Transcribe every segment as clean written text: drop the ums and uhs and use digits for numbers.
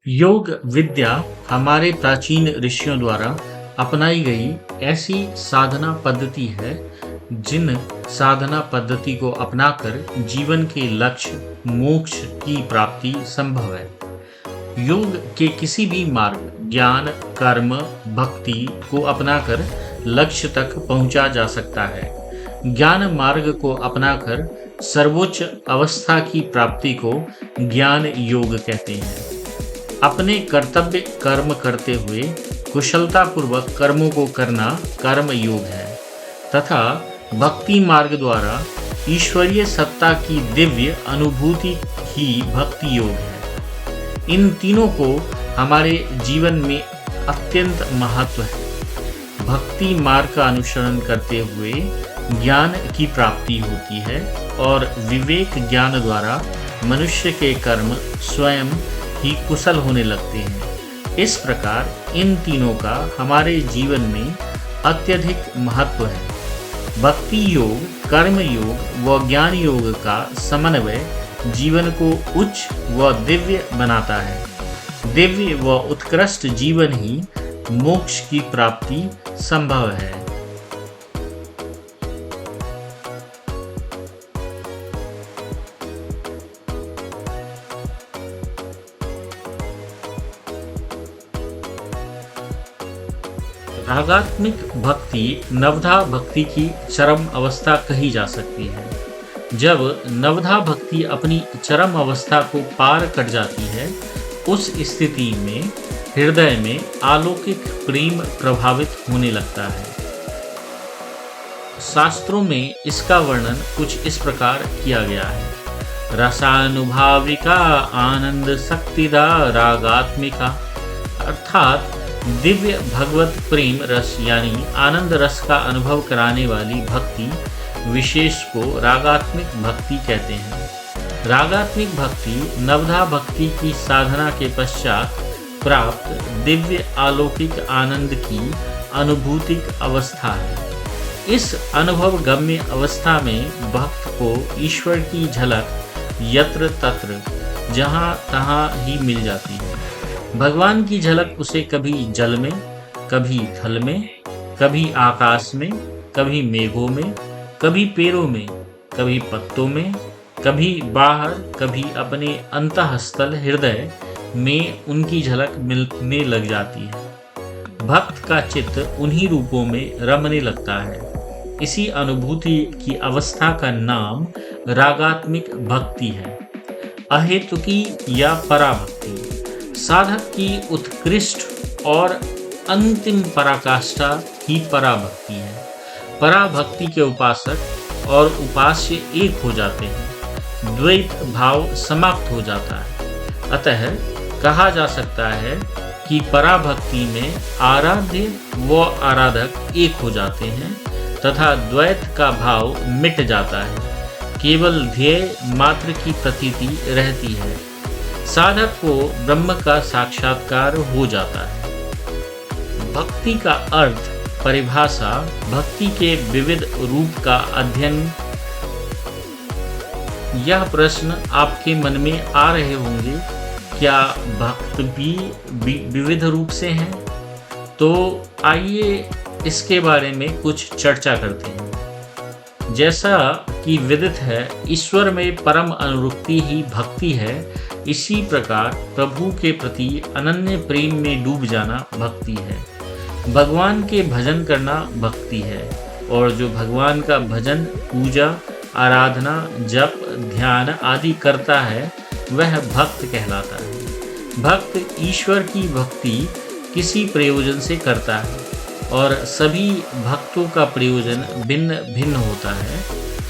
योग विद्या हमारे प्राचीन ऋषियों द्वारा अपनाई गई ऐसी साधना पद्धति है जिन साधना पद्धति को अपनाकर जीवन के लक्ष्य मोक्ष की प्राप्ति संभव है। योग के किसी भी मार्ग ज्ञान कर्म भक्ति को अपनाकर लक्ष्य तक पहुंचा जा सकता है। ज्ञान मार्ग को अपनाकर सर्वोच्च अवस्था की प्राप्ति को ज्ञान योग कहते हैं। अपने कर्तव्य कर्म करते हुए कुशलतापूर्वक कर्मों को करना कर्म योग है तथा भक्ति मार्ग द्वारा ईश्वरीय सत्ता की दिव्य अनुभूति ही भक्ति योग है। इन तीनों को हमारे जीवन में अत्यंत महत्व है। भक्ति मार्ग का अनुसरण करते हुए ज्ञान की प्राप्ति होती है और विवेक ज्ञान द्वारा मनुष्य के कर्म स्वयं ही कुशल होने लगते हैं। इस प्रकार इन तीनों का हमारे जीवन में अत्यधिक महत्व है। भक्ति योग कर्म योग व ज्ञान योग का समन्वय जीवन को उच्च व दिव्य बनाता है। दिव्य व उत्कृष्ट जीवन ही मोक्ष की प्राप्ति संभव है। रागात्मिक भक्ति नवधा भक्ति की चरम अवस्था कही जा सकती है। जब नवधा भक्ति अपनी चरम अवस्था को पार कर जाती है, उस स्थिति में हृदय में अलौकिक प्रेम प्रभावित होने लगता है। शास्त्रों में इसका वर्णन कुछ इस प्रकार किया गया है। रसानुभाविका आनंद शक्तिदा रागात्मिका, अर्थात दिव्य भगवत प्रेम रस यानी आनंद रस का अनुभव कराने वाली भक्ति विशेष को रागात्मिक भक्ति कहते हैं। रागात्मिक भक्ति नवधा भक्ति की साधना के पश्चात प्राप्त दिव्य अलौकिक आनंद की अनुभूतिक अवस्था है। इस अनुभव गम्य अवस्था में भक्त को ईश्वर की झलक यत्र तत्र जहाँ तहाँ ही मिल जाती है। भगवान की झलक उसे कभी जल में, कभी थल में, कभी आकाश में, कभी मेघों में, कभी पेड़ों में, कभी पत्तों में, कभी बाहर, कभी अपने अंतःस्थल हृदय में उनकी झलक मिलने लग जाती है। भक्त का चित्त उन्हीं रूपों में रमने लगता है। इसी अनुभूति की अवस्था का नाम रागात्मिक भक्ति है। अहेतुकी या पराभक्ति साधक की उत्कृष्ट और अंतिम पराकाष्ठा ही पराभक्ति है। पराभक्ति के उपासक और उपास्य एक हो जाते हैं, द्वैत भाव समाप्त हो जाता है। अतः कहा जा सकता है कि पराभक्ति में आराध्य व आराधक एक हो जाते हैं तथा द्वैत का भाव मिट जाता है। केवल ध्येय मात्र की प्रतीति रहती है। साधक को ब्रह्म का साक्षात्कार हो जाता है। भक्ति का अर्थ परिभाषा भक्ति के विविध रूप का अध्ययन। यह प्रश्न आपके मन में आ रहे होंगे, क्या भक्त भी विविध रूप से हैं? तो आइए इसके बारे में कुछ चर्चा करते हैं। जैसा कि विदित है, ईश्वर में परम अनुरक्ति ही भक्ति है। इसी प्रकार प्रभु के प्रति अनन्य प्रेम में डूब जाना भक्ति है। भगवान के भजन करना भक्ति है और जो भगवान का भजन पूजा आराधना जप ध्यान आदि करता है वह भक्त कहलाता है। भक्त ईश्वर की भक्ति किसी प्रयोजन से करता है और सभी भक्तों का प्रयोजन भिन्न भिन्न होता है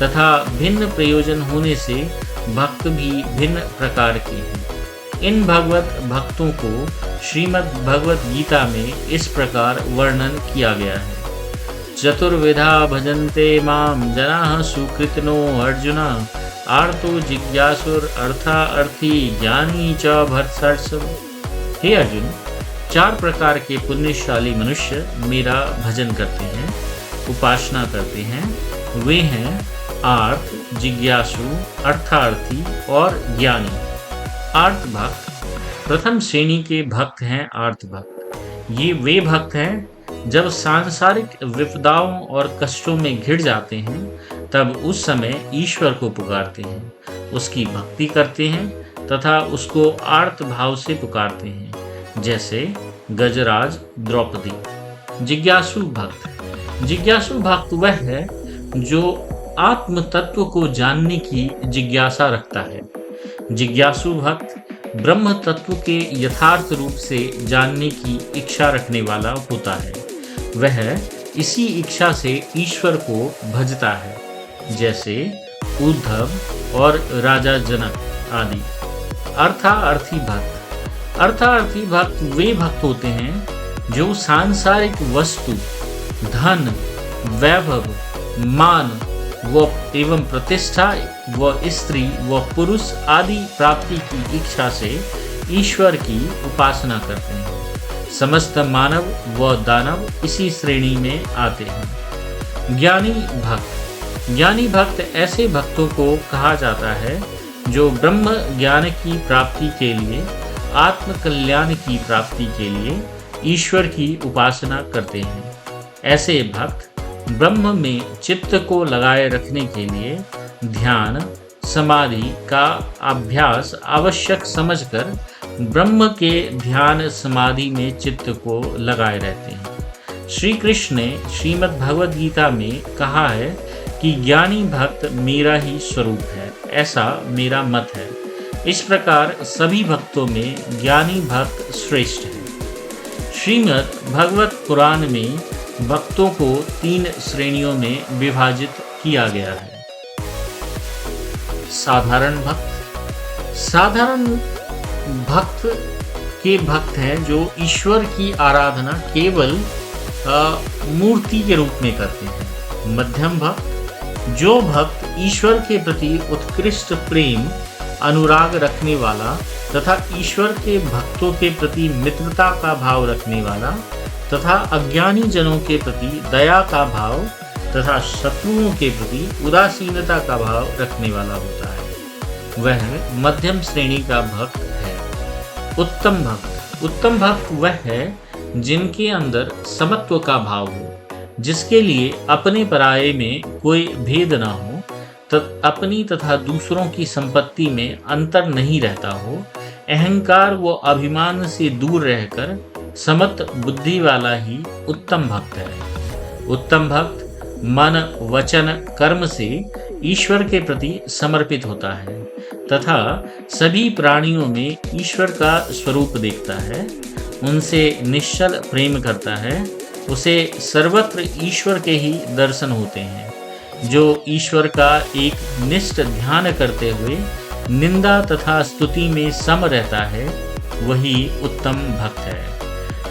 तथा भिन्न प्रयोजन होने से भक्त भी भिन्न प्रकार के हैं। इन भगवत भक्तों को श्रीमद् भगवत गीता में इस प्रकार वर्णन किया गया है। चतुर्विधा भजन्ते माम जनाः सुकृतिनो अर्जुन आर्तो जिज्ञासुर अर्था अर्थी ज्ञानी च भर्तर्षभ। हे अर्जुन, 4 प्रकार के पुण्यशाली मनुष्य मेरा भजन करते हैं, उपासना करते हैं। वे हैं आर्थ जिज्ञासु अर्थार्थी और ज्ञानी। आर्थ भक्त प्रथम श्रेणी के भक्त हैं आर्त भक्त। ये वे भक्त हैं जब सांसारिक विपदाओं और कष्टों में घिर जाते हैं, तब उस समय ईश्वर को पुकारते हैं, उसकी भक्ति करते हैं तथा उसको आर्त भाव से पुकारते हैं, जैसे गजराज द्रौपदी। जिज्ञासु भक्त। जिज्ञासु भक्त वह है जो आत्म तत्व को जानने की जिज्ञासा रखता है। जिज्ञासु भक्त ब्रह्म तत्व के यथार्थ रूप से जानने की इच्छा रखने वाला होता है। वह इसी इच्छा से ईश्वर को भजता है, जैसे उद्धव और राजा जनक आदि। अर्थार्थी भक्त। अर्थार्थी भक्त वे भक्त होते हैं जो सांसारिक वस्तु, धन, वैभव, मान व एवं प्रतिष्ठा व स्त्री व पुरुष आदि प्राप्ति की इच्छा से ईश्वर की उपासना करते हैं। समस्त मानव व दानव इसी श्रेणी में आते हैं। ज्ञानी भक्त। ज्ञानी भक्त ऐसे भक्तों को कहा जाता है जो ब्रह्म ज्ञान की प्राप्ति के लिए, आत्म कल्याण की प्राप्ति के लिए ईश्वर की उपासना करते हैं। ऐसे भक्त ब्रह्म में चित्त को लगाए रखने के लिए ध्यान, समाधि का अभ्यास आवश्यक समझकर ब्रह्म के ध्यान समाधि में चित्त को लगाए रहते हैं। श्री कृष्ण ने श्रीमद् भगवद गीता में कहा है कि ज्ञानी भक्त मेरा ही स्वरूप है, ऐसा मेरा मत है। इस प्रकार सभी भक्तों में ज्ञानी भक्त श्रेष्ठ है। श्रीमद् भगवत पुराण में भक्तों को 3 श्रेणियों में विभाजित किया गया है। साधारण भक्त। साधारण भक्त के भक्त हैं जो ईश्वर की आराधना केवल मूर्ति के रूप में करते हैं। मध्यम भक्त। जो भक्त ईश्वर के प्रति उत्कृष्ट प्रेम, अनुराग रखने वाला तथा ईश्वर के भक्तों के प्रति मित्रता का भाव रखने वाला तथा अज्ञानी जनों के प्रति दया का भाव तथा शत्रुओं के प्रति उदासीनता का भाव रखने वाला होता है, वह मध्यम श्रेणी का भक्त है। उत्तम भक्त। उत्तम भक्त वह है जिनके अंदर समत्व का भाव हो, जिसके लिए अपने पराये में कोई भेद ना हो, अपनी तथा दूसरों की संपत्ति में अंतर नहीं रहता हो, अहंकार व अभिमान से दूर रहकर समत बुद्धि वाला ही उत्तम भक्त है। उत्तम भक्त मन, वचन, कर्म से ईश्वर के प्रति समर्पित होता है तथा सभी प्राणियों में ईश्वर का स्वरूप देखता है, उनसे निश्चल प्रेम करता है, उसे सर्वत्र ईश्वर के ही दर्शन होते हैं। जो ईश्वर का एक निष्ठ ध्यान करते हुए निंदा तथा स्तुति में सम रहता है, वही उत्तम भक्त है।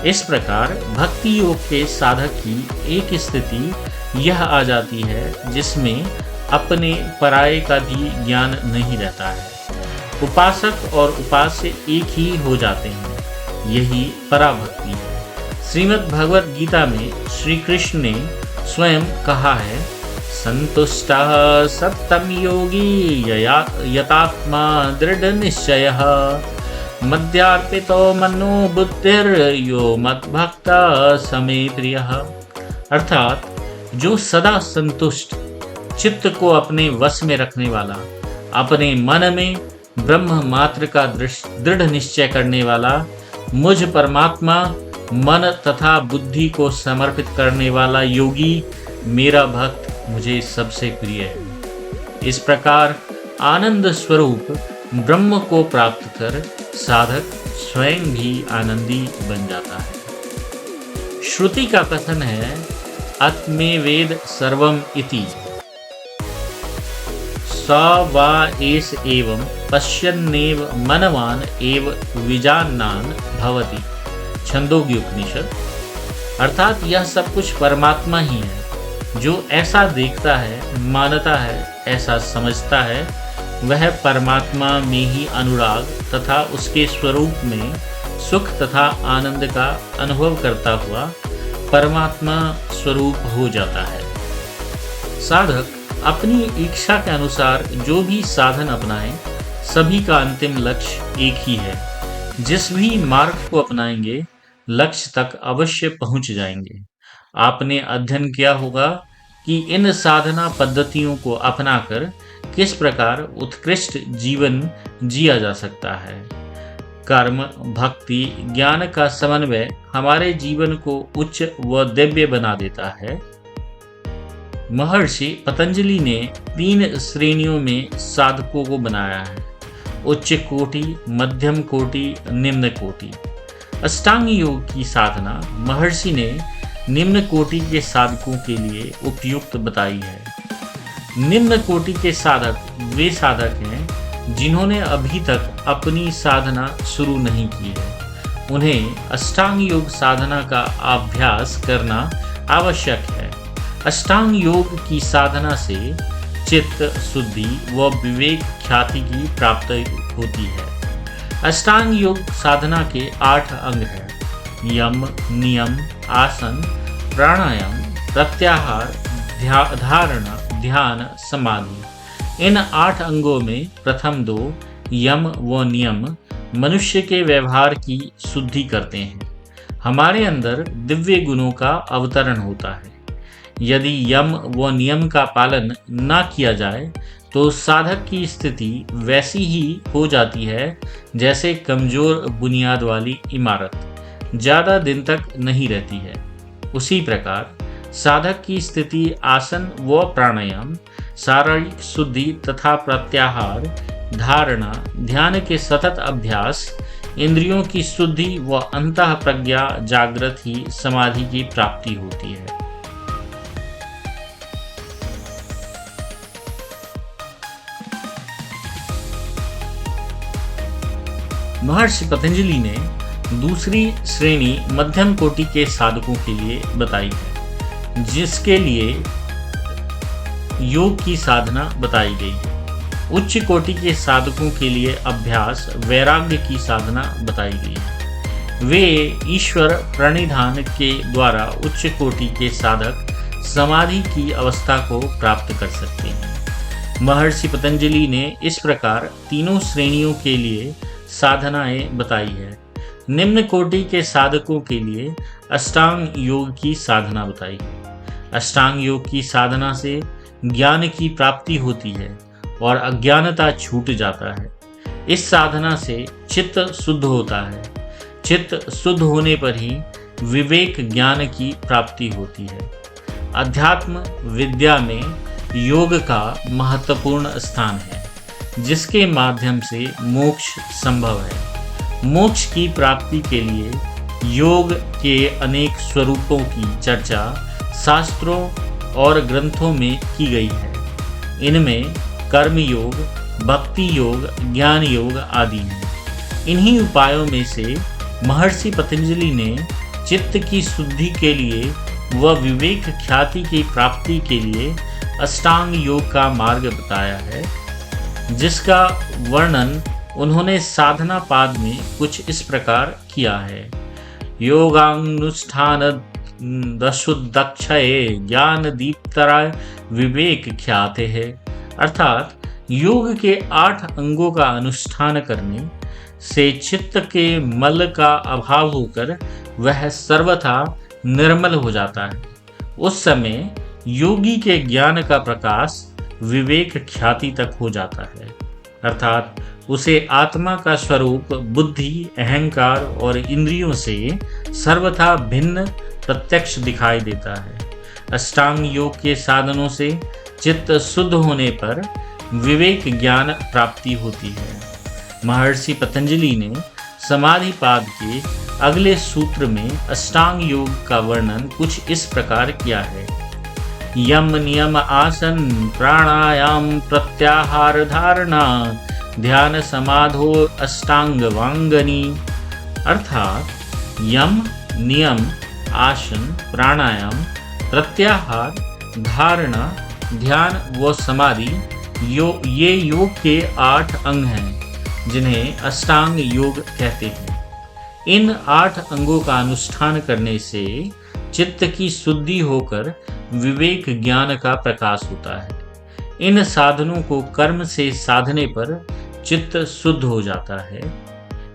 इस प्रकार भक्ति योग के साधक की एक स्थिति यह आ जाती है जिसमें अपने पराये का भी ज्ञान नहीं रहता है। उपासक और उपास्य एक ही हो जाते हैं, यही पराभक्ति है। श्रीमद् भगवद गीता में श्री कृष्ण ने स्वयं कहा है, संतुष्टः सत्तम योगी यतात्मा दृढ़ निश्चयः मद्यार्पितो मनो बुद्धिर्यो मद्भक्त समे प्रियः। अर्थात जो सदा संतुष्ट, चित्त को अपने वश में रखने वाला, अपने मन में ब्रह्म मात्र का दृढ़ निश्चय करने वाला, मुझ परमात्मा मन तथा बुद्धि को समर्पित करने वाला योगी मेरा भक्त मुझे सबसे प्रिय है। इस प्रकार आनंद स्वरूप ब्रह्म को प्राप्त कर साधक स्वयं भी आनंदी बन जाता है। श्रुति का कथन है, आत्मे वेद सर्वम इति स वा एष एवं पश्यन्नेव मनवान एव विजानान भवति। छंदोग्य उपनिषद। अर्थात यह सब कुछ परमात्मा ही है। जो ऐसा देखता है, मानता है, ऐसा समझता है, वह परमात्मा में ही अनुराग तथा उसके स्वरूप में सुख तथा आनंद का अनुभव करता हुआ परमात्मा स्वरूप हो जाता है। साधक अपनी इच्छा के अनुसार जो भी साधन अपनाए, सभी का अंतिम लक्ष्य एक ही है। जिस भी मार्ग को अपनाएंगे लक्ष्य तक अवश्य पहुंच जाएंगे। आपने अध्ययन किया होगा कि इन साधना पद्धतियों को अपनाकर किस प्रकार उत्कृष्ट जीवन जिया जा सकता है। कर्म, भक्ति, ज्ञान का समन्वय हमारे जीवन को उच्च व दिव्य बना देता है। महर्षि पतंजलि ने 3 श्रेणियों में साधकों को बनाया है: उच्च कोटि, मध्यम कोटि, निम्न कोटि। अष्टांग योग की साधना महर्षि ने निम्न कोटि के साधकों के लिए उपयुक्त बताई है। निम्न कोटि के साधक वे साधक हैं जिन्होंने अभी तक अपनी साधना शुरू नहीं की है। उन्हें अष्टांग योग साधना का अभ्यास करना आवश्यक है। अष्टांग योग की साधना से चित्त शुद्धि व विवेक ख्याति की प्राप्ति होती है। अष्टांग योग साधना के 8 अंग हैं: यम, नियम, आसन, प्राणायाम, प्रत्याहार, धारणा, ध्यान, समाधि। इन 8 अंगों में प्रथम 2 यम व नियम मनुष्य के व्यवहार की शुद्धि करते हैं। हमारे अंदर दिव्य गुणों का अवतरण होता है। यदि यम व नियम का पालन न किया जाए तो साधक की स्थिति वैसी ही हो जाती है जैसे कमजोर बुनियाद वाली इमारत ज़्यादा दिन तक नहीं रहती है। उसी प्रकार साधक की स्थिति आसन व प्राणायाम, शारीरिक शुद्धि तथा प्रत्याहार, धारणा, ध्यान के सतत अभ्यास, इंद्रियों की शुद्धि व अंतः प्रज्ञा जागृत ही समाधि की प्राप्ति होती है। महर्षि पतंजलि ने दूसरी श्रेणी मध्यम कोटि के साधकों के लिए बताई है, जिसके लिए योग की साधना बताई गई है। उच्च कोटि के साधकों के लिए अभ्यास वैराग्य की साधना बताई गई है। वे ईश्वर प्रणिधान के द्वारा उच्च कोटि के साधक समाधि की अवस्था को प्राप्त कर सकते हैं। महर्षि पतंजलि ने इस प्रकार तीनों श्रेणियों के लिए साधनाएं बताई है। निम्न कोटि के साधकों के लिए अष्टांग योग की साधना बताई है। अष्टांग योग की साधना से ज्ञान की प्राप्ति होती है और अज्ञानता छूट जाता है। इस साधना से चित्त शुद्ध होता है। चित्त शुद्ध होने पर ही विवेक ज्ञान की प्राप्ति होती है। अध्यात्म विद्या में योग का महत्वपूर्ण स्थान है, जिसके माध्यम से मोक्ष संभव है। मोक्ष की प्राप्ति के लिए योग के अनेक स्वरूपों की चर्चा शास्त्रों और ग्रंथों में की गई है। इनमें कर्म योग, भक्ति योग, ज्ञान योग आदि हैं। इन्हीं उपायों में से महर्षि पतंजलि ने चित्त की शुद्धि के लिए व विवेक ख्याति की प्राप्ति के लिए अष्टांग योग का मार्ग बताया है, जिसका वर्णन उन्होंने साधना पाद में कुछ इस प्रकार किया है: योगानुष्ठान दशुदक्षये ज्ञान दीप्तराय विवेक ख्याते है। अर्थात योग के 8 अंगों का अनुष्ठान करने से चित्त के मल का अभाव होकर वह सर्वथा निर्मल हो जाता है। उस समय योगी के ज्ञान का प्रकाश विवेक ख्याति तक हो जाता है, अर्थात उसे आत्मा का स्वरूप बुद्धि, अहंकार और इंद्रियों से सर्वथा भिन्न प्रत्यक्ष दिखाई देता है। अष्टांग योग के साधनों से चित्त शुद्ध होने पर विवेक ज्ञान प्राप्ति होती है। महर्षि पतंजलि ने समाधि पाद के अगले सूत्र में अष्टांग योग का वर्णन कुछ इस प्रकार किया है: यम नियम आसन प्राणायाम प्रत्याहार धारणा ध्यान समाधो अष्टांग वांगनी। अर्थात यम, नियम, आसन, प्राणायाम, प्रत्याहार, धारणा, ध्यान व समाधि ये योग के 8 अंग हैं, जिन्हें अष्टांग योग कहते हैं। इन 8 अंगों का अनुष्ठान करने से चित्त की शुद्धि होकर विवेक ज्ञान का प्रकाश होता है। इन साधनों को कर्म से साधने पर चित्त शुद्ध हो जाता है।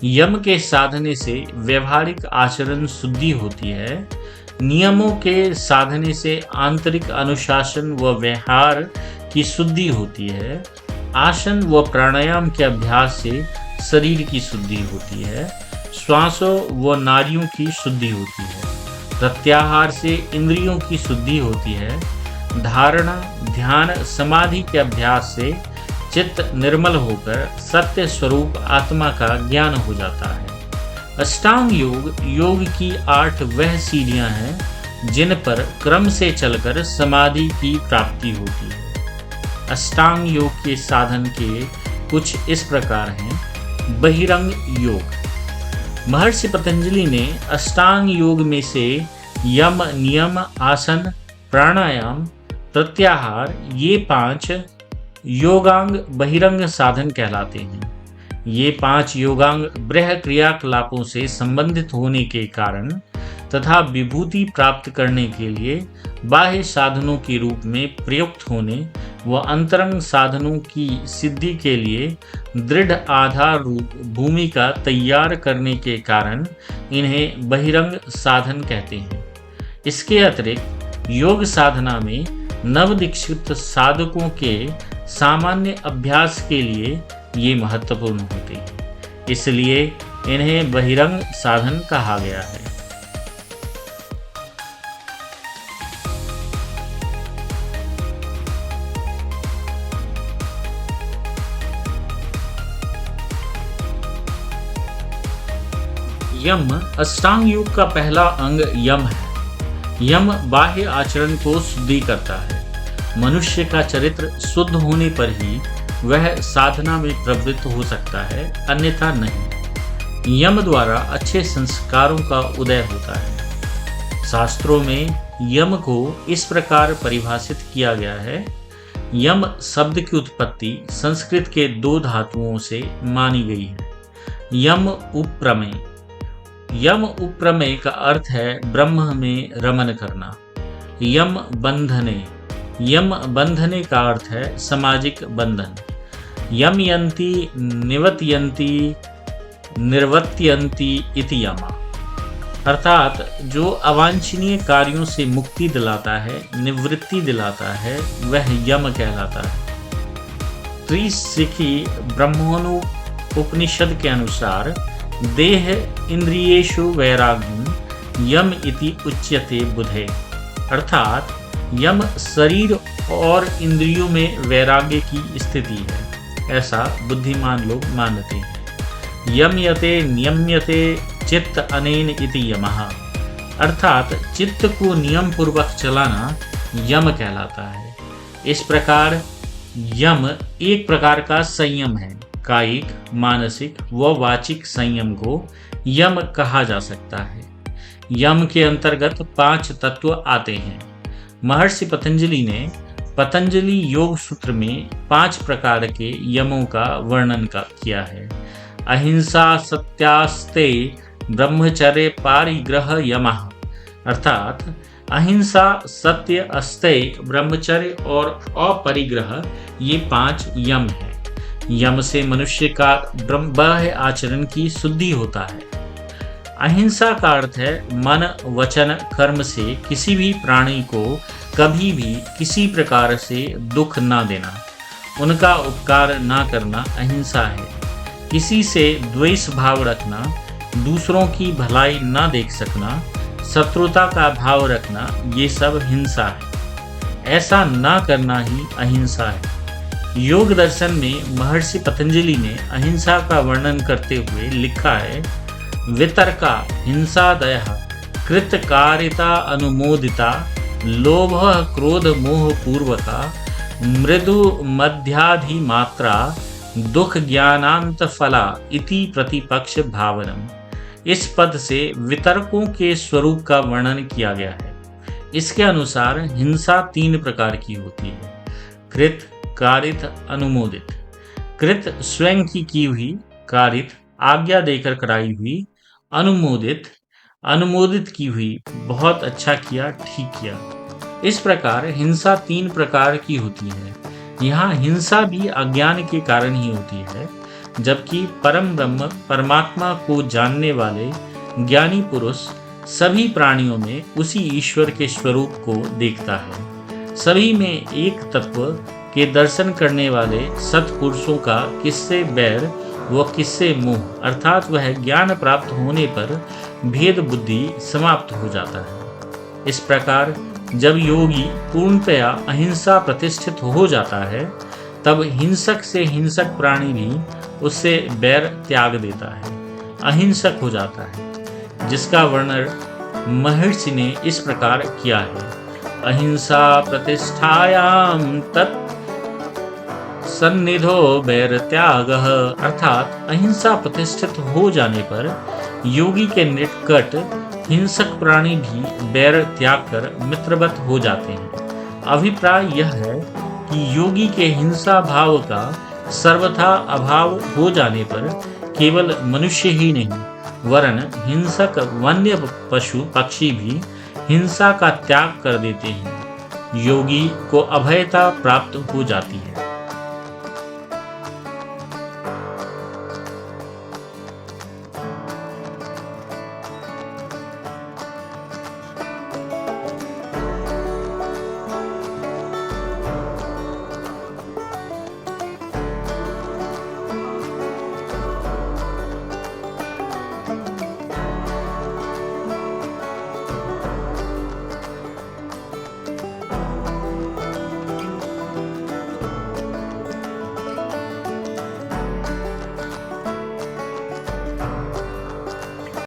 यम के साधने से व्यवहारिक आचरण शुद्धि होती है। नियमों के साधने से आंतरिक अनुशासन व व्यवहार की शुद्धि होती है। आसन व प्राणायाम के अभ्यास से शरीर की शुद्धि होती है। श्वासों व नाड़ियों की शुद्धि होती है। प्रत्याहार से इंद्रियों की शुद्धि होती है। धारणा, ध्यान, समाधि के अभ्यास से चित्त निर्मल होकर सत्य स्वरूप आत्मा का ज्ञान हो जाता है। अष्टांग योग की 8 वह सीढ़ियां हैं जिन पर क्रम से चलकर समाधि की प्राप्ति होती है। अष्टांग योग के साधन के कुछ इस प्रकार हैं। बहिरंग योग। महर्षि पतंजलि ने अष्टांग योग में से यम, नियम, आसन, प्राणायाम, प्रत्याहार ये 5 योगांग बहिरंग साधन कहलाते हैं। ये 5 योगांग ब्रह क्रियाकलापों से संबंधित होने के कारण तथा विभूति प्राप्त करने के लिए बाह्य साधनों के रूप में प्रयुक्त होने व अंतरंग साधनों की सिद्धि के लिए दृढ़ आधार रूप भूमिका तैयार करने के कारण इन्हें बहिरंग साधन कहते हैं। इसके अतिरिक्त योग साधना में नवदीक्षित साधकों के सामान्य अभ्यास के लिए ये महत्वपूर्ण होते हैं, इसलिए इन्हें बहिरंग साधन कहा गया है। यम अष्टांग योग का पहला अंग यम है। यम बाह्य आचरण को शुद्धि करता है। मनुष्य का चरित्र शुद्ध होने पर ही वह साधना में प्रवृत्त हो सकता है, अन्यथा नहीं। यम द्वारा अच्छे संस्कारों का उदय होता है। शास्त्रों में यम को इस प्रकार परिभाषित किया गया है। यम शब्द की उत्पत्ति संस्कृत के 2 धातुओं से मानी गई है। यम उपप्रमेय। यम उपप्रमेय का अर्थ है ब्रह्म में रमन करना। यम बंधने। यम बंधने का अर्थ है सामाजिक बंधन। यमयन्ति, निवत्यन्ति, निर्वत्यन्ति इति यमा। अर्थात जो अवांछनीय कार्यों से मुक्ति दिलाता है, निवृत्ति दिलाता है, वह यम कहलाता है। त्रिशिखी ब्रह्मोनु उपनिषद के अनुसार देह इंद्रियेषु वैराग्यम यम इति उच्यते बुधे। अर्थात यम शरीर और इंद्रियों में वैराग्य की स्थिति है, ऐसा बुद्धिमान लोग मानते हैं। यम्यते नियम्यते चित्त अनेन इति यमः। अर्थात चित्त को नियम पूर्वक चलाना यम कहलाता है। इस प्रकार यम एक प्रकार का संयम है। कायिक, मानसिक व वाचिक संयम को यम कहा जा सकता है। यम के अंतर्गत 5 तत्व आते हैं। महर्षि पतंजलि ने पतंजलि योग सूत्र में 5 प्रकार के यमों का वर्णन किया है। अहिंसा, सत्यास्ते, ब्रह्मचर्य, पारिग्रह यमः। अर्थात अहिंसा, सत्य, अस्तेय, ब्रह्मचर्य और अपरिग्रह ये 5 यम हैं। यम से मनुष्य का बाह्य आचरण की शुद्धि होता है। अहिंसा का अर्थ है मन, वचन, कर्म से किसी भी प्राणी को कभी भी किसी प्रकार से दुख ना देना, उनका उपकार ना करना अहिंसा है। किसी से द्वेष भाव रखना, दूसरों की भलाई ना देख सकना, शत्रुता का भाव रखना, ये सब हिंसा है। ऐसा ना करना ही अहिंसा है। योग दर्शन में महर्षि पतंजलि ने अहिंसा का वर्णन करते हुए लिखा है, वितर्का हिंसादयः कृतकारिता अनुमोदिता लोभ क्रोध मोह पूर्वका मृदु मध्याधि मात्रा दुख ज्ञानांत फला इति प्रतिपक्ष भावनम। इस पद से वितर्कों के स्वरूप का वर्णन किया गया है। इसके अनुसार हिंसा 3 प्रकार की होती है। कृत, कारित, अनुमोदित। कृत स्वयं की हुई, कारित आज्ञा देकर कराई हुई, अनुमोदित अनुमोदित की हुई, बहुत अच्छा किया, ठीक किया। इस प्रकार हिंसा 3 प्रकार की होती है। यहाँ हिंसा भी अज्ञान के कारण ही होती है। जबकि परम ब्रह्म परमात्मा को जानने वाले ज्ञानी पुरुष सभी प्राणियों में उसी ईश्वर के स्वरूप को देखता है। सभी में एक तत्व के दर्शन करने वाले सत्पुरुषों का किससे बैर व किससे मोह अर्थात वह ज्ञान प्राप्त होने पर भेद बुद्धि समाप्त हो जाता है। इस प्रकार जब योगी पूर्णतया अहिंसा प्रतिष्ठित हो जाता है तब हिंसक से हिंसक प्राणी भी उससे बैर त्याग देता है, अहिंसक हो जाता है, जिसका वर्णन महर्षि ने इस प्रकार किया है। अहिंसा प्रतिष्ठायाम तत् सन्निधो बैर त्याग अर्थात अहिंसा प्रतिष्ठित हो जाने पर योगी के निकट हिंसक प्राणी भी बैर त्याग कर मित्रवत हो जाते हैं। अभिप्राय यह है कि योगी के हिंसा भाव का सर्वथा अभाव हो जाने पर केवल मनुष्य ही नहीं वरन हिंसक वन्य पशु पक्षी भी हिंसा का त्याग कर देते हैं। योगी को अभयता प्राप्त हो जाती है।